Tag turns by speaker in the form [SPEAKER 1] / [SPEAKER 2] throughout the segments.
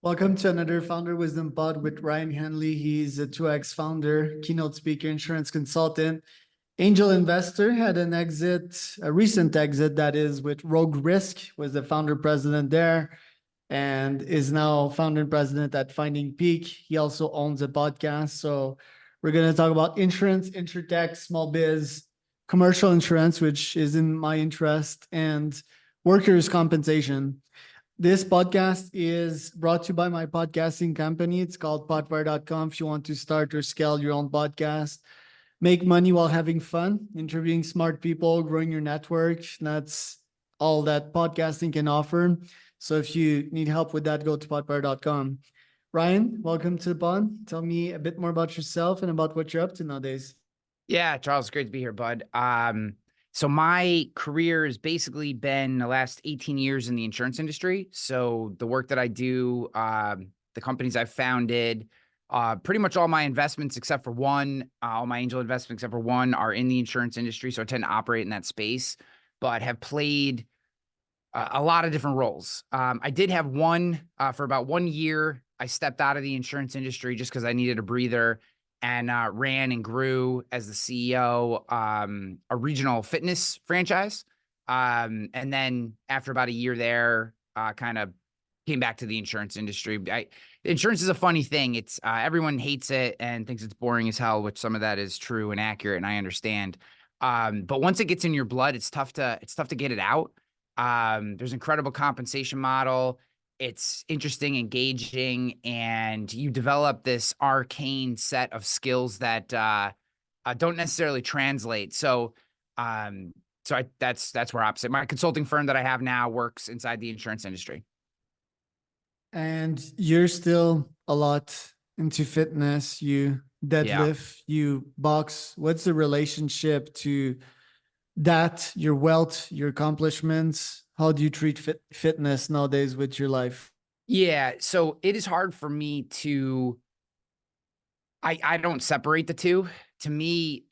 [SPEAKER 1] Welcome to another Founder Wisdom Pod with Ryan Hanley. He's a 2X founder, keynote speaker, insurance consultant, angel investor, had an exit, a recent exit that is with Rogue Risk, was the founder president there, and is now founder and president at Finding Peak. He also owns a podcast. So we're going to talk about insurance, insurtech, small biz, commercial insurance, which is in my interest, and workers' compensation. This podcast is brought to you by my podcasting company. It's called podfire.com. If you want to start or scale your own podcast, make money while having fun, interviewing smart people, growing your network. That's all that podcasting can offer. So if you need help with that, go to podfire.com. Ryan, welcome to the pod. Tell me a bit more about yourself and about what you're up to nowadays.
[SPEAKER 2] Yeah, Charles, great to be here, bud. So my career has basically been the last 18 years in the insurance industry. So the work that I do, the companies I've founded, pretty much all my investments except for one, all my angel investments except for one are in the insurance industry. So I tend to operate in that space, but have played a lot of different roles. I did have one for about 1 year. I stepped out of the insurance industry just because I needed a breather and ran and grew as the CEO, a regional fitness franchise. And then after about a year there, kind of came back to the insurance industry. Insurance is a funny thing. It's everyone hates it and thinks it's boring as hell, which some of that is true and accurate, and I understand. But once it gets in your blood, it's tough to get it out. There's incredible compensation model. It's interesting, engaging, and you develop this arcane set of skills that don't necessarily translate. So that's where I'm opposite. My consulting firm that I have now works inside the insurance industry.
[SPEAKER 1] And you're still a lot into fitness. You deadlift, you box. What's the relationship to that, your wealth, your accomplishments? How do you treat fitness nowadays with your life?
[SPEAKER 2] Yeah, so it is hard for me to, I don't separate the two. To me,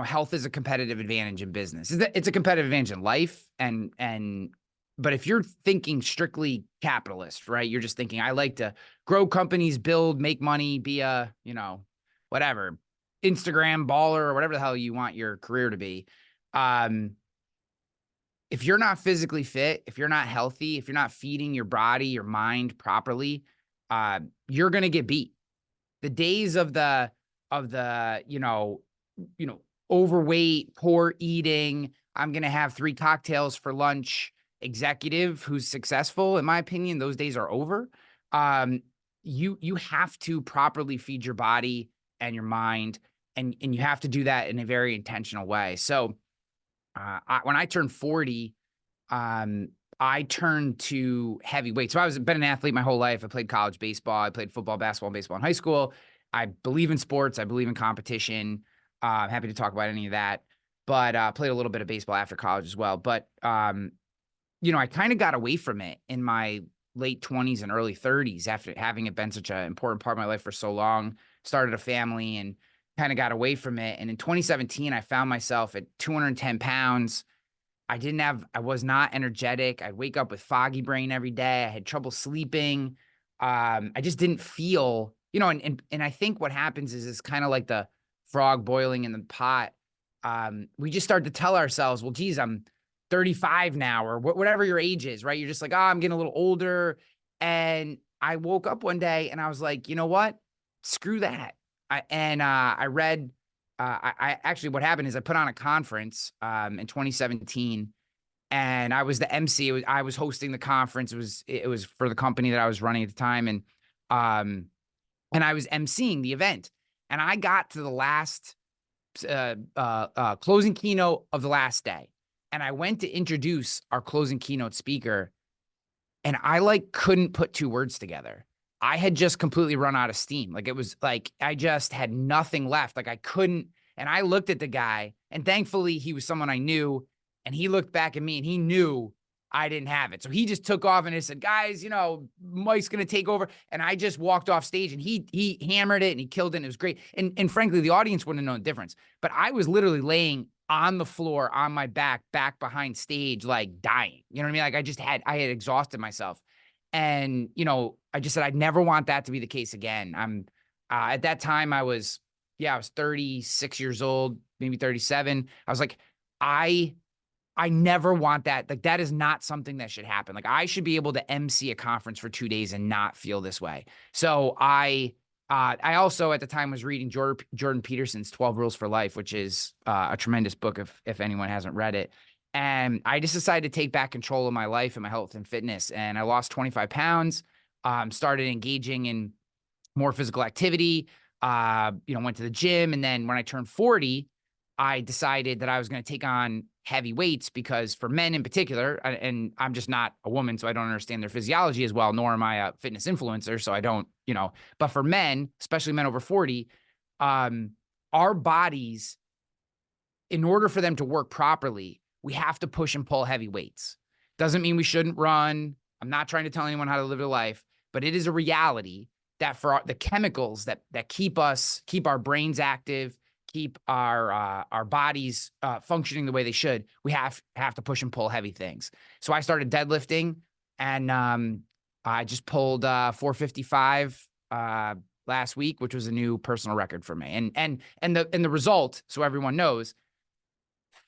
[SPEAKER 2] health is a competitive advantage in business. It's a competitive advantage in life, but if you're thinking strictly capitalist, right? You're just thinking, I like to grow companies, build, make money, be a, whatever, Instagram baller or whatever the hell you want your career to be. If you're not physically fit, if you're not healthy, if you're not feeding your body, your mind properly, you're going to get beat. The days of the overweight, poor eating, I'm going to have 3 cocktails for lunch executive who's successful, in my opinion, those days are over. You have to properly feed your body and your mind, and you have to do that in a very intentional way. So when I turned 40, I turned to heavyweight. So I've been an athlete my whole life. I played college baseball. I played football, basketball, and baseball in high school. I believe in sports. I believe in competition. I'm happy to talk about any of that. But played a little bit of baseball after college as well. But, I kind of got away from it in my late 20s and early 30s after having it been such an important part of my life for so long. Started a family and kind of got away from it. And in 2017, I found myself at 210 pounds. I was not energetic. I'd wake up with foggy brain every day. I had trouble sleeping. I just didn't feel, and I think what happens is it's kind of like the frog boiling in the pot. We just start to tell ourselves, well, geez, I'm 35 now, or whatever your age is, right? You're just like, oh, I'm getting a little older. And I woke up one day and I was like, you know what? Screw that. I read, I actually, what happened is I put on a conference in 2017, and I was the MC. I was hosting the conference. It was for the company that I was running at the time, and I was emceeing the event. And I got to the last closing keynote of the last day, and I went to introduce our closing keynote speaker, and I couldn't put 2 words together. I had just completely run out of steam. Like, it was like, I just had nothing left. Like, I couldn't. And I looked at the guy, and thankfully he was someone I knew, and he looked back at me and he knew I didn't have it. So he just took off and he said, guys, Mike's going to take over. And I just walked off stage, and he hammered it and he killed it. And it was great. And frankly, the audience wouldn't have known the difference, but I was literally laying on the floor on my back behind stage, like dying. You know what I mean? Like, I had exhausted myself. And, I just said, I'd never want that to be the case again. At that time I was 36 years old, maybe 37. I was like, I never want that. Like, that is not something that should happen. Like, I should be able to MC a conference for 2 days and not feel this way. So I also at the time was reading Jordan Peterson's 12 Rules for Life, which is a tremendous book if anyone hasn't read it. And I just decided to take back control of my life and my health and fitness. And I lost 25 pounds, started engaging in more physical activity, went to the gym. And then when I turned 40, I decided that I was going to take on heavy weights because for men in particular, and I'm just not a woman, so I don't understand their physiology as well, nor am I a fitness influencer. So I don't, but for men, especially men over 40, our bodies, in order for them to work properly, we have to push and pull heavy weights. Doesn't mean we shouldn't run. I'm not trying to tell anyone how to live their life, but it is a reality that for the chemicals that keep our brains active, keep our bodies functioning the way they should, we have to push and pull heavy things. So I started deadlifting, and I just pulled 455 last week, which was a new personal record for me. And the result, so everyone knows,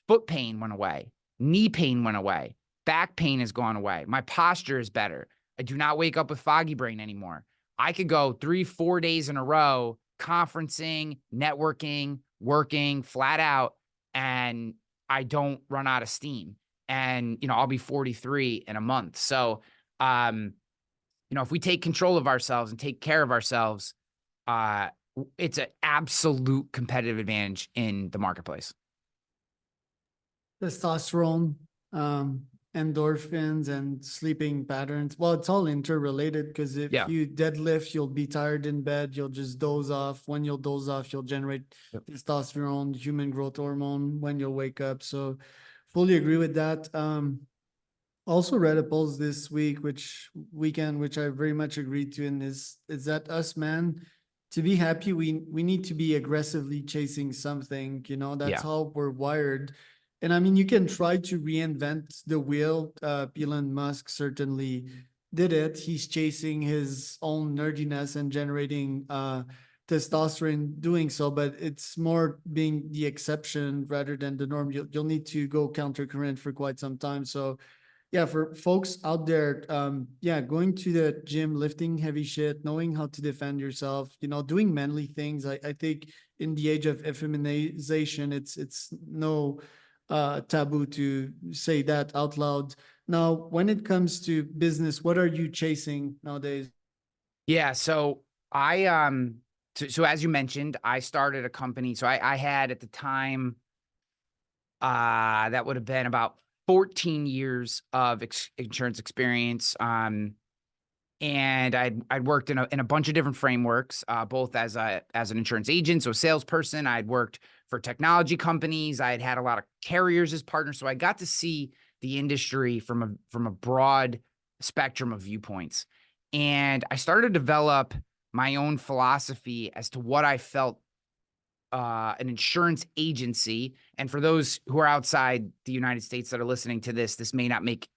[SPEAKER 2] foot pain went away, knee pain went away, back pain has gone away. My posture is better. I do not wake up with foggy brain anymore. I could go 3-4 days in a row, conferencing, networking, working flat out, and I don't run out of steam. And, I'll be 43 in a month. So, if we take control of ourselves and take care of ourselves, it's an absolute competitive advantage in the marketplace.
[SPEAKER 1] Testosterone, endorphins, and sleeping patterns. Well, it's all interrelated because if you deadlift, you'll be tired in bed. You'll just doze off. When you'll doze off, you'll generate testosterone, human growth hormone when you'll wake up. So fully agree with that. Also read a post this which I very much agreed to, and is that us, man, to be happy, we need to be aggressively chasing something, that's how we're wired. And I mean, you can try to reinvent the wheel. Elon Musk certainly did it. He's chasing his own nerdiness and generating testosterone doing so, but it's more being the exception rather than the norm. You'll need to go counter current for quite some time. So yeah, for folks out there, going to the gym, lifting heavy shit, knowing how to defend yourself, doing manly things. I think in the age of effeminization, it's no taboo to say that out loud. Now, when it comes to business, what are you chasing nowadays?
[SPEAKER 2] Yeah. So so as you mentioned, I started a company. So I had at the time, that would have been about 14 years of insurance experience. And I'd worked in a bunch of different frameworks, both as an insurance agent, so salesperson. I'd worked for technology companies. I'd had a lot of carriers as partners. So I got to see the industry from a broad spectrum of viewpoints. And I started to develop my own philosophy as to what I felt an insurance agency. And for those who are outside the United States that are listening to this may not make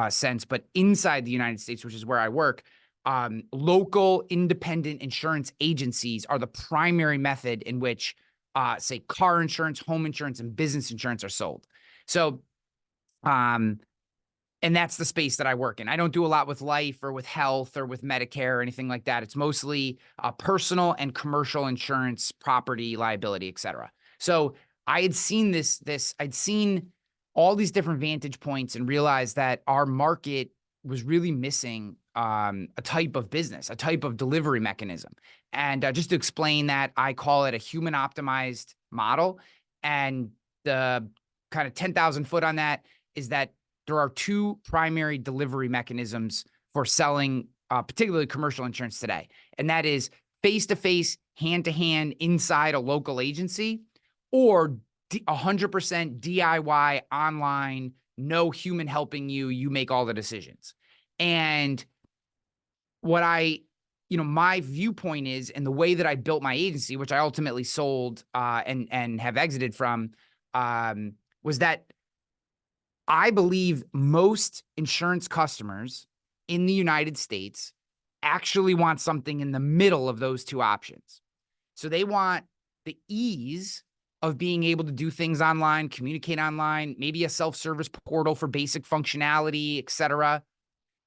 [SPEAKER 2] sense, but inside the United States, which is where I work, local independent insurance agencies are the primary method in which, say, car insurance, home insurance, and business insurance are sold. So, and that's the space that I work in. I don't do a lot with life or with health or with Medicare or anything like that. It's mostly personal and commercial insurance, property, liability, et cetera. So I had seen I'd seen all these different vantage points and realized that our market was really missing a type of business, a type of delivery mechanism. And just to explain that, I call it a human optimized model. And the kind of 10,000 foot on that is that there are two primary delivery mechanisms for selling, particularly commercial insurance today. And that is face-to-face, hand-to-hand inside a local agency, or 100% DIY online, no human helping you, you make all the decisions. And what my viewpoint is, and the way that I built my agency, which I ultimately sold and have exited from, was that I believe most insurance customers in the United States actually want something in the middle of those two options. So they want the ease of being able to do things online, communicate online, maybe a self-service portal for basic functionality, et cetera.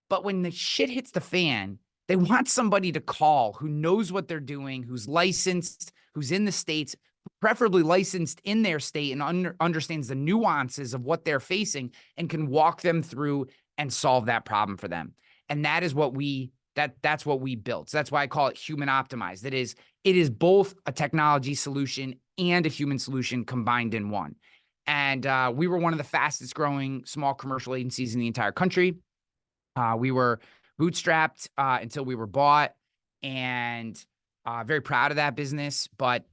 [SPEAKER 2] But when the shit hits the fan, they want somebody to call who knows what they're doing, who's licensed, who's in the States, preferably licensed in their state and understands the nuances of what they're facing and can walk them through and solve that problem for them. And that is what that's what we built. So that's why I call it human optimized. It is both a technology solution and a human solution combined in one. And we were one of the fastest growing small commercial agencies in the entire country. We were bootstrapped until we were bought, and very proud of that business. But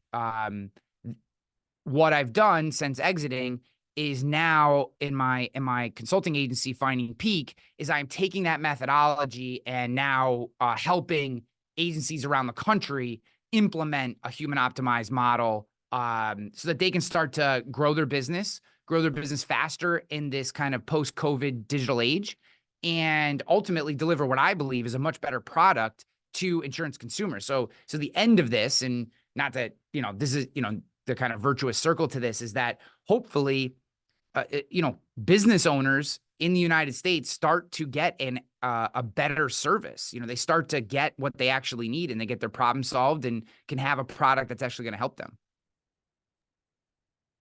[SPEAKER 2] what I've done since exiting is now in my consulting agency, Finding Peak, is I'm taking that methodology and now helping agencies around the country implement a human optimized model so that they can start to grow their business faster in this kind of post-COVID digital age, and ultimately deliver what I believe is a much better product to insurance consumers. So the end of this, and not that, this is, the kind of virtuous circle to this, is that hopefully, business owners in the United States start to get a better service. They start to get what they actually need, and they get their problem solved and can have a product that's actually going to help them.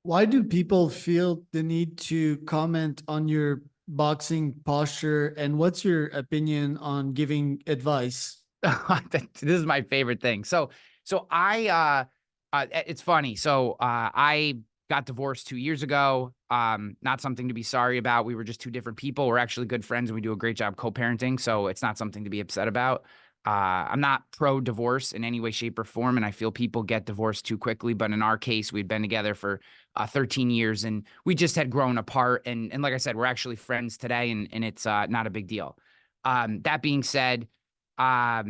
[SPEAKER 1] Why do people feel the need to comment on your boxing posture, and what's your opinion on giving advice?
[SPEAKER 2] This is my favorite thing. So I, it's funny. So I got divorced 2 years ago. Not something to be sorry about. We were just two different people. We're actually good friends, and we do a great job co-parenting. So it's not something to be upset about. I'm not pro-divorce in any way, shape, or form, and I feel people get divorced too quickly. But in our case, we'd been together for 13 years, and we just had grown apart. And like I said, we're actually friends today, and it's not a big deal. That being said, I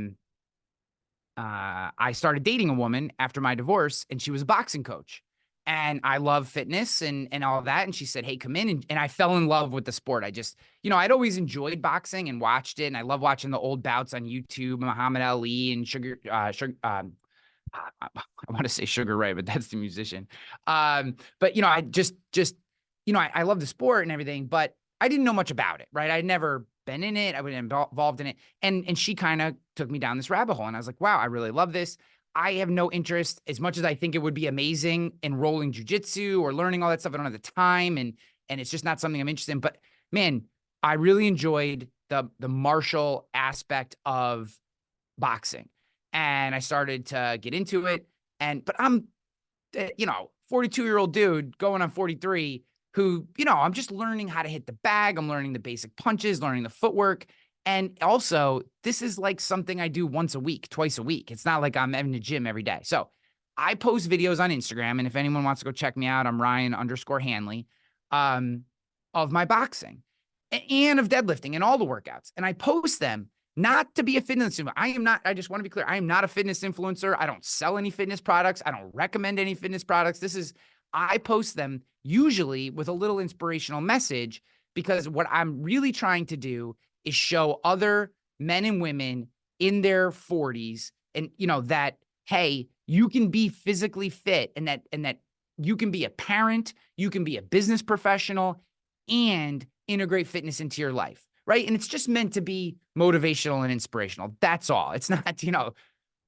[SPEAKER 2] started dating a woman after my divorce, and she was a boxing coach. And I love fitness and all of that. And she said, "Hey, come in." And I fell in love with the sport. I just, I'd always enjoyed boxing and watched it. And I love watching the old bouts on YouTube, Muhammad Ali and I want to say Sugar Ray, but that's the musician. But I just, I love the sport and everything, but I didn't know much about it, right? I'd never been in it. I wasn't involved in it. And she kind of took me down this rabbit hole. And I was like, wow, I really love this. I have no interest, as much as I think it would be amazing, in rolling jujitsu or learning all that stuff. I don't have the time, and it's just not something I'm interested in. But man, I really enjoyed the martial aspect of boxing, and I started to get into it. But I'm, 42-year-old dude going on 43, who, I'm just learning how to hit the bag. I'm learning the basic punches, learning the footwork. And also, this is like something I do once a week, twice a week. It's not like I'm in the gym every day. So I post videos on Instagram. And if anyone wants to go check me out, I'm Ryan_Hanley, of my boxing and of deadlifting and all the workouts. And I post them not to be a fitness influencer. I just want to be clear. I am not a fitness influencer. I don't sell any fitness products. I don't recommend any fitness products. I post them usually with a little inspirational message, because what I'm really trying to do is show other men and women in their 40s, and that, hey, you can be physically fit, and that you can be a parent, you can be a business professional, and integrate fitness into your life, right? And it's just meant to be motivational and inspirational. That's all. It's not,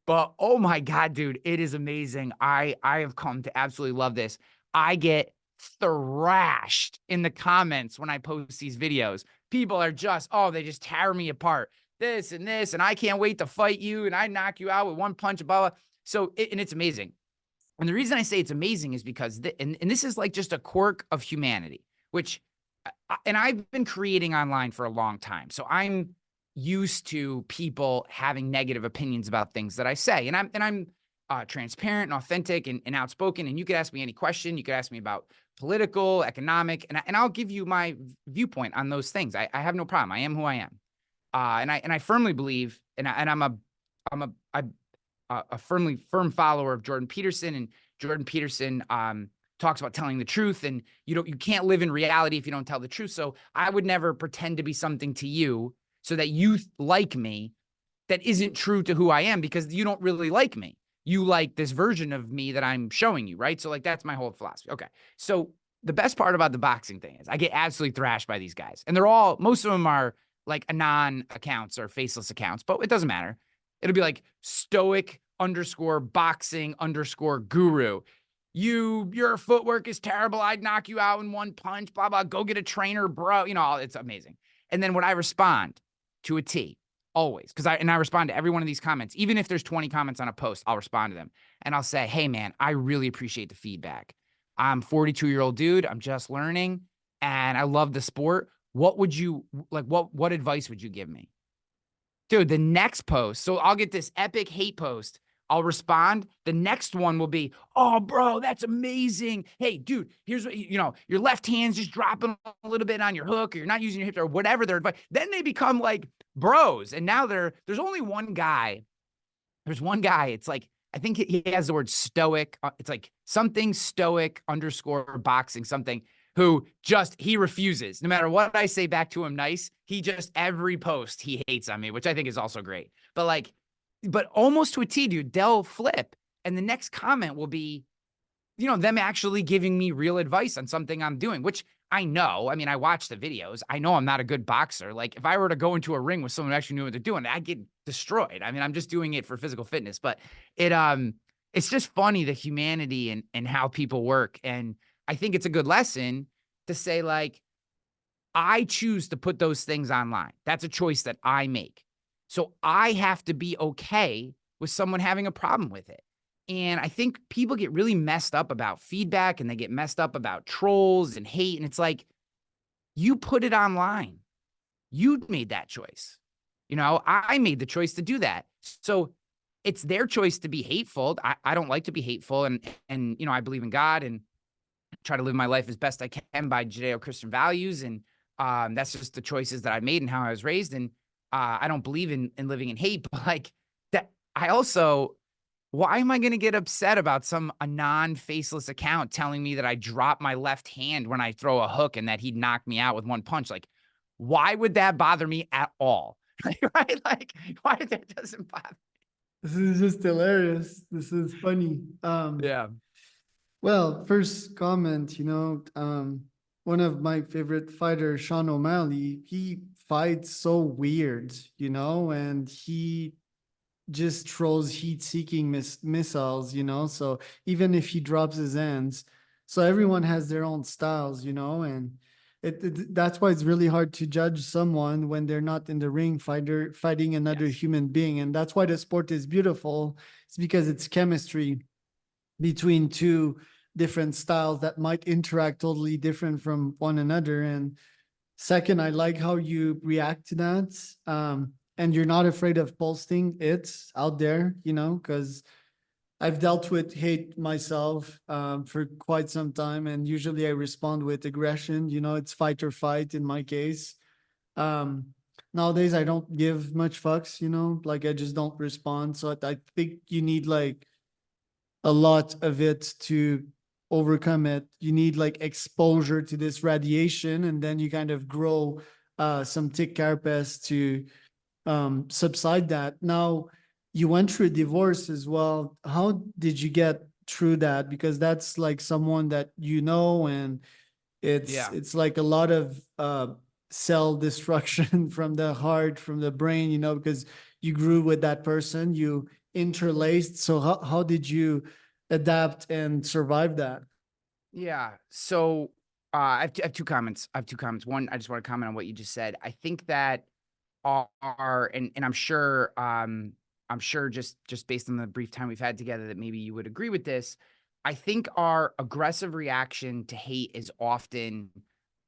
[SPEAKER 2] but oh my God, dude, it is amazing. I have come to absolutely love this. I get thrashed in the comments when I post these videos. People are just, they just tear me apart. This, and I can't wait to fight you, and I knock you out with one punch, blah, blah. So, it's amazing. And the reason I say it's amazing is because, and this is like just a quirk of humanity, which, and I've been creating online for a long time. So I'm used to people having negative opinions about things that I say. And I'm transparent and authentic and outspoken. And you could ask me any question. You could ask me about political, economic, and I'll give you my viewpoint on those things. I have no problem. I am who I am. And I firmly believe, and I'm a firm follower of Jordan Peterson, and Jordan Peterson talks about telling the truth, and you can't live in reality if you don't tell the truth. So I would never pretend to be something to you so that you like me that isn't true to who I am, because you don't really like me. You like this version of me that I'm showing you, right? So like, that's my whole philosophy. Okay. So the best part about the boxing thing is I get absolutely thrashed by these guys. And most of them are like anon accounts or faceless accounts, but it doesn't matter. It'll be like stoic underscore boxing underscore guru. Your footwork is terrible. I'd knock you out in one punch, blah, blah. Go get a trainer, bro. It's amazing. And then when I respond to a T, always, because I respond to every one of these comments, even if there's 20 comments on a post, I'll respond to them. And I'll say, hey man, I really appreciate the feedback. I'm 42-year-old dude. I'm just learning and I love the sport. What would you like? What advice would you give me? Dude, the next post, so I'll get this epic hate post. I'll respond. The next one will be, oh, bro, that's amazing. Hey, dude, here's what, your left hand's just dropping a little bit on your hook, or you're not using your hips, or whatever their advice. Then they become like bros. And now there's only one guy. There's one guy. It's like, I think he has the word stoic. It's like something stoic underscore boxing something, who he refuses. No matter what I say back to him nice, every post he hates on me, which I think is also great. But almost to a T, dude, they'll flip. And the next comment will be, them actually giving me real advice on something I'm doing, which I know. I mean, I watch the videos. I know I'm not a good boxer. Like, if I were to go into a ring with someone who actually knew what they're doing, I'd get destroyed. I mean, I'm just doing it for physical fitness, but it's just funny, the humanity and how people work. And I think it's a good lesson to say, like, I choose to put those things online. That's a choice that I make. So I have to be okay with someone having a problem with it. And I think people get really messed up about feedback, and they get messed up about trolls and hate. And it's like, you put it online. You made that choice. I made the choice to do that. So it's their choice to be hateful. I don't like to be hateful. And I believe in God and try to live my life as best I can by Judeo-Christian values. And that's just the choices that I made and how I was raised. And I don't believe in living in hate, but like that, why am I going to get upset about a non-faceless account telling me that I drop my left hand when I throw a hook and that he'd knock me out with one punch? Like, why would that bother me at all? Right? Like, why that doesn't bother me?
[SPEAKER 1] This is just hilarious. This is funny.
[SPEAKER 2] Yeah.
[SPEAKER 1] Well, first comment, one of my favorite fighters, Sean O'Malley, he fights so weird, and he just throws heat-seeking missiles, so even if he drops his hands, so everyone has their own styles, and that's why it's really hard to judge someone when they're not in the ring fighting another human being. And that's why the sport is beautiful. It's because it's chemistry between two different styles that might interact totally different from one another. And second, I like how you react to that. And you're not afraid of posting it out there, because I've dealt with hate myself for quite some time. And usually I respond with aggression, it's fight or fight in my case. Nowadays, I don't give much fucks, like I just don't respond. So I think you need like a lot of it to overcome it. You need like exposure to this radiation, and then you kind of grow some thick carapace to subside that. Now, you went through a divorce as well. How did you get through that? Because that's like someone that and it's like a lot of cell destruction from the heart, from the brain, because you grew with that person, you interlaced. So how did you adapt and survive that?
[SPEAKER 2] Yeah. So I have two comments. One, I just want to comment on what you just said. I think that and I'm sure just based on the brief time we've had together that maybe you would agree with this. I think our aggressive reaction to hate is often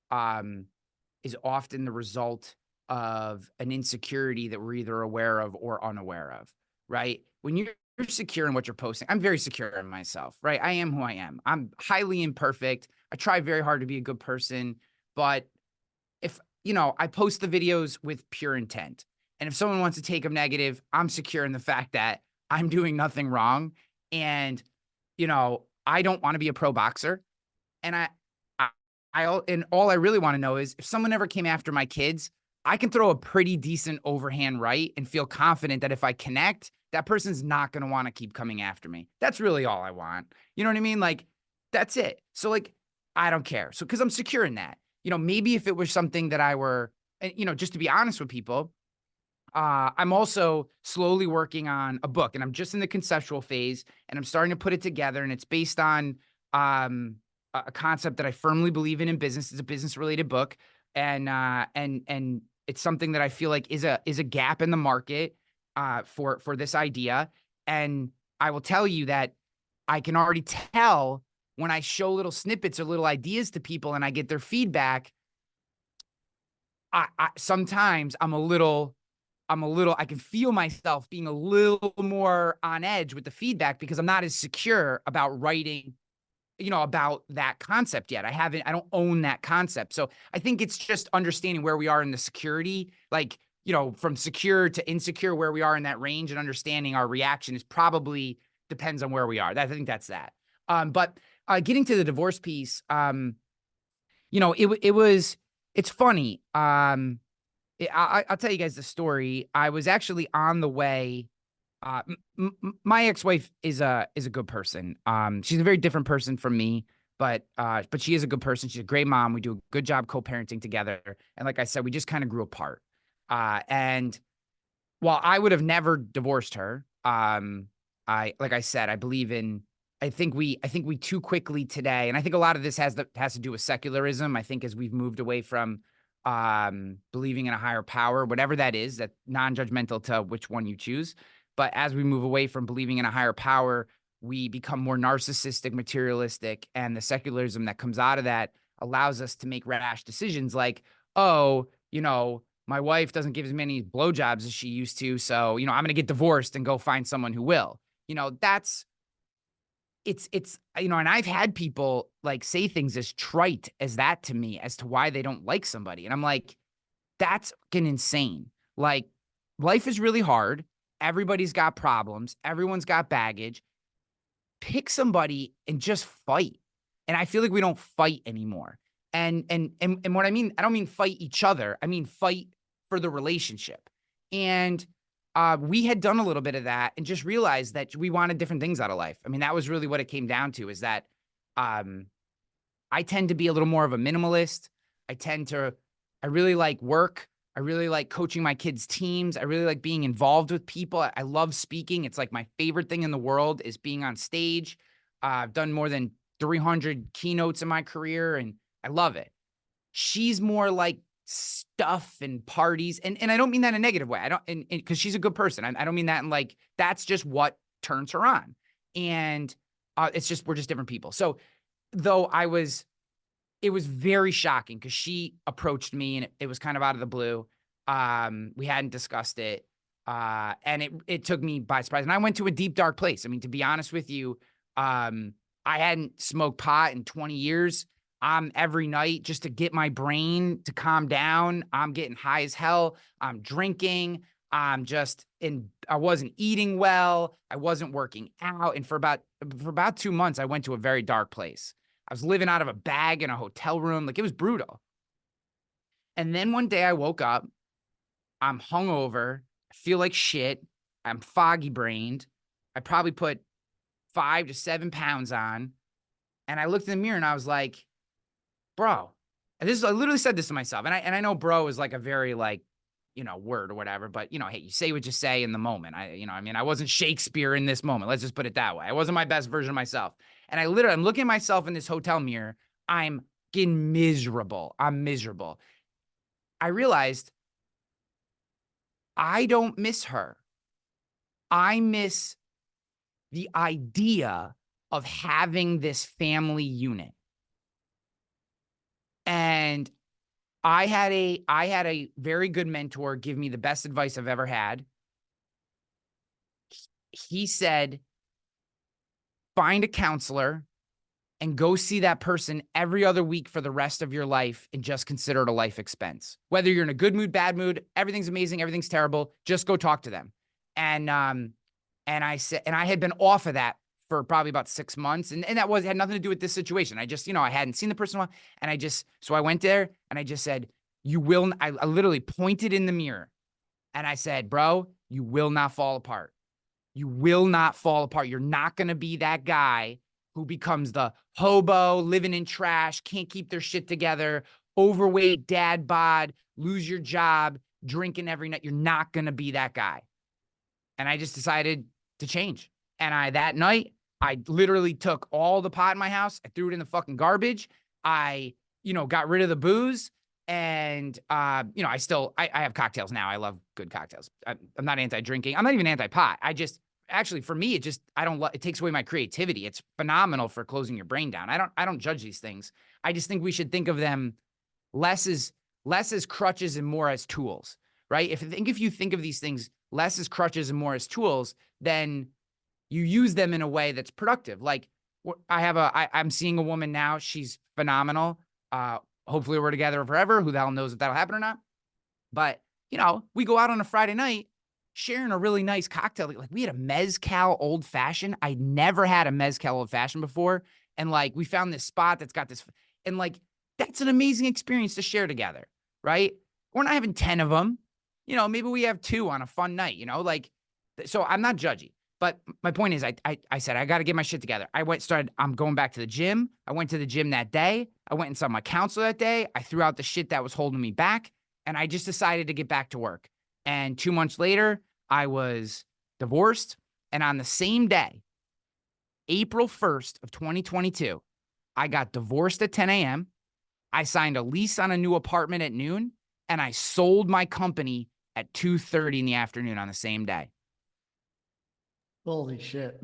[SPEAKER 2] the result of an insecurity that we're either aware of or unaware of, right? When you're secure in what you're posting, I'm very secure in myself, right? I am who I am. I'm highly imperfect. I try very hard to be a good person, but if, I post the videos with pure intent. And if someone wants to take them negative, I'm secure in the fact that I'm doing nothing wrong. And, I don't want to be a pro boxer. And and all I really want to know is if someone ever came after my kids, I can throw a pretty decent overhand right and feel confident that if I connect, that person's not going to want to keep coming after me. That's really all I want. You know what I mean? Like, that's it. So like, I don't care. So, cause I'm secure in that, maybe if it was something that I were, just to be honest with people, I'm also slowly working on a book, and I'm just in the conceptual phase, and I'm starting to put it together, and it's based on a concept that I firmly believe in business. It's a business related book, and it's something that I feel like is a gap in the market for this idea. And I will tell you that I can already tell when I show little snippets or little ideas to people, and I get their feedback. Sometimes I can feel myself being a little more on edge with the feedback because I'm not as secure about writing, about that concept yet. I don't own that concept. So I think it's just understanding where we are in the security, like, from secure to insecure, where we are in that range, and understanding our reaction is probably depends on where we are. I think that's that. But getting to the divorce piece, it's funny. I'll tell you guys the story. I was actually on the way. My ex-wife is a good person. She's a very different person from me, but she is a good person. She's a great mom. We do a good job co-parenting together. And like I said, we just kind of grew apart. And while I would have never divorced her, like I said, I think we too quickly today, and I think a lot of this has to do with secularism. I think as we've moved away from believing in a higher power, whatever that is, that non-judgmental to which one you choose. But as we move away from believing in a higher power, we become more narcissistic, materialistic, and the secularism that comes out of that allows us to make rash decisions like, oh, my wife doesn't give as many blowjobs as she used to, so, I'm going to get divorced and go find someone who will. That's and I've had people like say things as trite as that to me as to why they don't like somebody. And I'm like, that's fucking insane. Like, life is really hard. Everybody's got problems. Everyone's got baggage. Pick somebody and just fight. And I feel like we don't fight anymore. And what I mean, I don't mean fight each other. I mean fight for the relationship. And we had done a little bit of that and just realized that we wanted different things out of life. I mean, that was really what it came down to, is that I tend to be a little more of a minimalist. I really like work. I really like coaching my kids' teams. I really like being involved with people. I love speaking. It's like my favorite thing in the world is being on stage. I've done more than 300 keynotes in my career, and I love it. She's more like stuff and parties. And I don't mean that in a negative way. I don't, because she's a good person. I don't mean that in like, that's just what turns her on. And we're just different people. So though it was very shocking because she approached me and it was kind of out of the blue. We hadn't discussed it. And it took me by surprise. And I went to a deep, dark place. I mean, to be honest with you, I hadn't smoked pot in 20 years. Every night just to get my brain to calm down. I'm getting high as hell. I'm drinking. I wasn't eating well. I wasn't working out. And for about 2 months, I went to a very dark place. I was living out of a bag in a hotel room. Like, it was brutal. And then one day I woke up, I'm hungover. I feel like shit. I'm foggy brained. I probably put 5 to 7 pounds on. And I looked in the mirror and I was like, bro, and I literally said this to myself. And I know bro is like a very like, word or whatever, but hey, you say what you say in the moment. I wasn't Shakespeare in this moment. Let's just put it that way. I wasn't my best version of myself. And I'm looking at myself in this hotel mirror. I'm getting miserable. I'm miserable. I realized I don't miss her. I miss the idea of having this family unit. And I had a very good mentor give me the best advice I've ever had. He said, find a counselor and go see that person every other week for the rest of your life and just consider it a life expense. Whether you're in a good mood, bad mood, everything's amazing, everything's terrible, just go talk to them. And I said, and I had been off of that for probably about 6 months. And that had nothing to do with this situation. I just, I hadn't seen the person. And so I went there and I just said, You will, I literally pointed in the mirror and I said, bro, you will not fall apart. You will not fall apart. You're not going to be that guy who becomes the hobo, living in trash, can't keep their shit together, overweight, dad bod, lose your job, drinking every night. You're not going to be that guy. And I just decided to change. And that night, I literally took all the pot in my house. I threw it in the fucking garbage. I, got rid of the booze. And, I have cocktails now. I love good cocktails. I'm not anti-drinking. I'm not even anti-pot. Actually, for me, it takes away my creativity. It's phenomenal for closing your brain down. I don't judge these things. I just think we should think of them less as crutches and more as tools, right? If you think of these things less as crutches and more as tools, then you use them in a way that's productive. Like I'm seeing a woman now. She's phenomenal. Hopefully we're together forever. Who the hell knows if that'll happen or not? But, we go out on a Friday night sharing a really nice cocktail. Like we had a mezcal old fashioned. I never had a mezcal old fashioned before. And like, we found this spot that's got this, and like, that's an amazing experience to share together, right? We're not having 10 of them. Maybe we have 2 on a fun night, so I'm not judgy. But my point is, I said, I got to get my shit together. I'm going back to the gym. I went to the gym that day. I went and saw my counselor that day. I threw out the shit that was holding me back. And I just decided to get back to work. And 2 months later, I was divorced. And on the same day, April 1st of 2022, I got divorced at 10 a.m. I signed a lease on a new apartment at noon. And I sold my company at 2:30 in the afternoon on the same day.
[SPEAKER 1] Holy shit.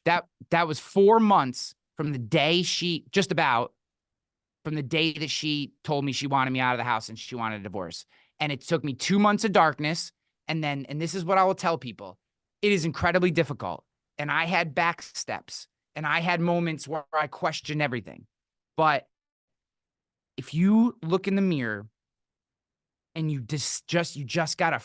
[SPEAKER 2] That was 4 months from the day from the day that she told me she wanted me out of the house and she wanted a divorce. And it took me 2 months of darkness. And this is what I will tell people. It is incredibly difficult. And I had back steps and I had moments where I questioned everything. But if you look in the mirror and you just gotta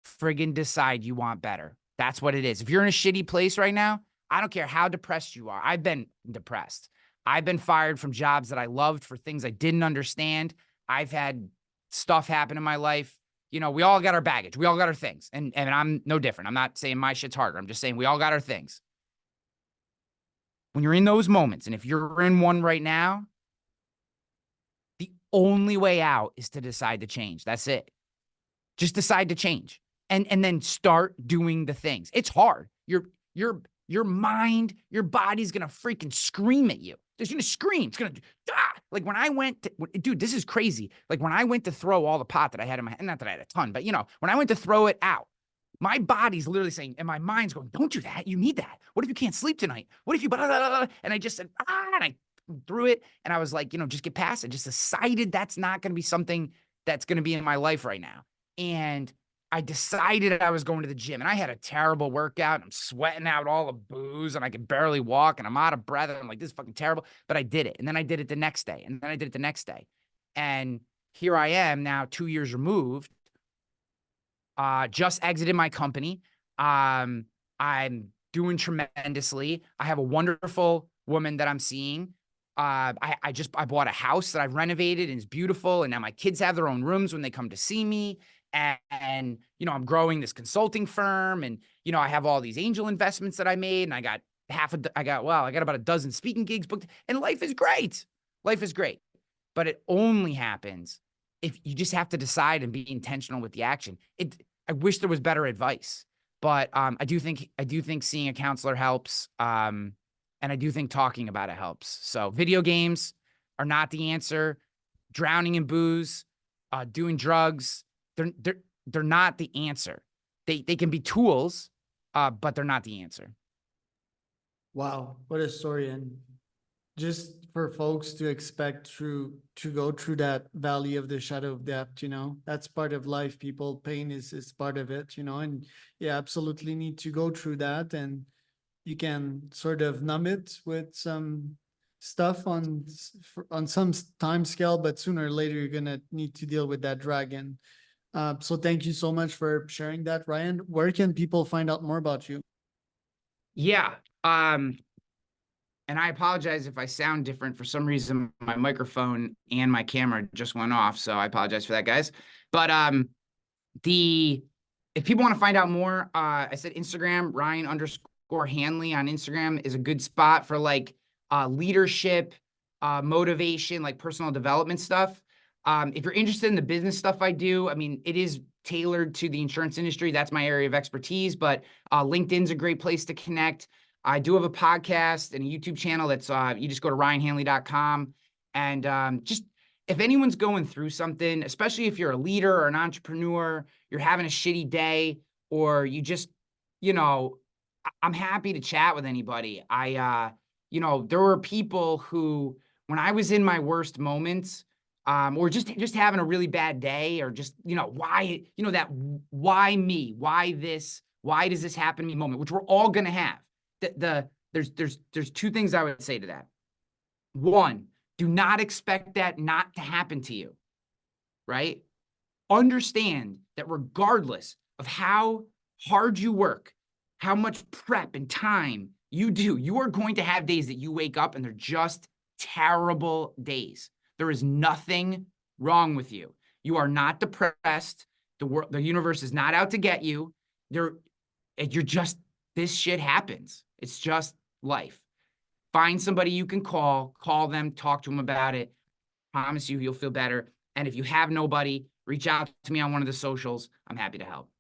[SPEAKER 2] friggin' decide you want better. That's what it is. If you're in a shitty place right now, I don't care how depressed you are. I've been depressed. I've been fired from jobs that I loved for things I didn't understand. I've had stuff happen in my life. We all got our baggage. We all got our things. And I'm no different. I'm not saying my shit's harder. I'm just saying we all got our things. When you're in those moments, and if you're in one right now, the only way out is to decide to change. That's it. Just decide to change. And then start doing the things. It's hard. Your mind, your body's going to freaking scream at you. It's going to scream. It's going to, like when I went to, dude, this is crazy. Like when I went to throw all the pot that I had in my hand, not that I had a ton, but when I went to throw it out, my body's literally saying, and my mind's going, don't do that. You need that. What if you can't sleep tonight? What if you, blah, blah, blah, blah. And I just said, and I threw it. And I was like, just get past it. Just decided that's not going to be something that's going to be in my life right now. And I decided I was going to the gym and I had a terrible workout. I'm sweating out all the booze and I could barely walk and I'm out of breath. And I'm like, this is fucking terrible. But I did it. And then I did it the next day. And then I did it the next day. And here I am now 2 years removed. Just exited my company. I'm doing tremendously. I have a wonderful woman that I'm seeing. I bought a house that I've renovated and it's beautiful. And now my kids have their own rooms when they come to see me. And I'm growing this consulting firm and, I have all these angel investments that I made and I got about a dozen speaking gigs booked and life is great. Life is great, but it only happens if you just have to decide and be intentional with the action. I wish there was better advice, but, I do think seeing a counselor helps. And I do think talking about it helps. So video games are not the answer. Drowning in booze, doing drugs, they're not the answer. They can be tools, but they're not the answer.
[SPEAKER 1] Wow, what a story. And just for folks to expect to go through that valley of the shadow of death, that's part of life. People, pain is part of it, and you absolutely need to go through that. And you can sort of numb it with some stuff on some time scale, but sooner or later, you're going to need to deal with that dragon. So thank you so much for sharing that, Ryan. Where can people find out more about you?
[SPEAKER 2] Yeah. And I apologize if I sound different. For some reason, my microphone and my camera just went off. So I apologize for that, guys. But the if people want to find out more, I said Instagram, Ryan_Hanley on Instagram is a good spot for like leadership, motivation, like personal development stuff. If you're interested in the business stuff I do, I mean, it is tailored to the insurance industry. That's my area of expertise, but LinkedIn's a great place to connect. I do have a podcast and a YouTube channel that's you just go to ryanhanley.com and just if anyone's going through something, especially if you're a leader or an entrepreneur, you're having a shitty day, or you just, I'm happy to chat with anybody. There were people who, when I was in my worst moments, or just having a really bad day, or just, why, that why me, why this, why does this happen to me moment, which we're all going to have. There's two things I would say to that. One, do not expect that not to happen to you, right? Understand that regardless of how hard you work, how much prep and time you do, you are going to have days that you wake up and they're just terrible days. There is nothing wrong with you. You are not depressed. The universe is not out to get you. This shit happens. It's just life. Find somebody you can call them, talk to them about it. Promise you, you'll feel better. And if you have nobody, reach out to me on one of the socials. I'm happy to help.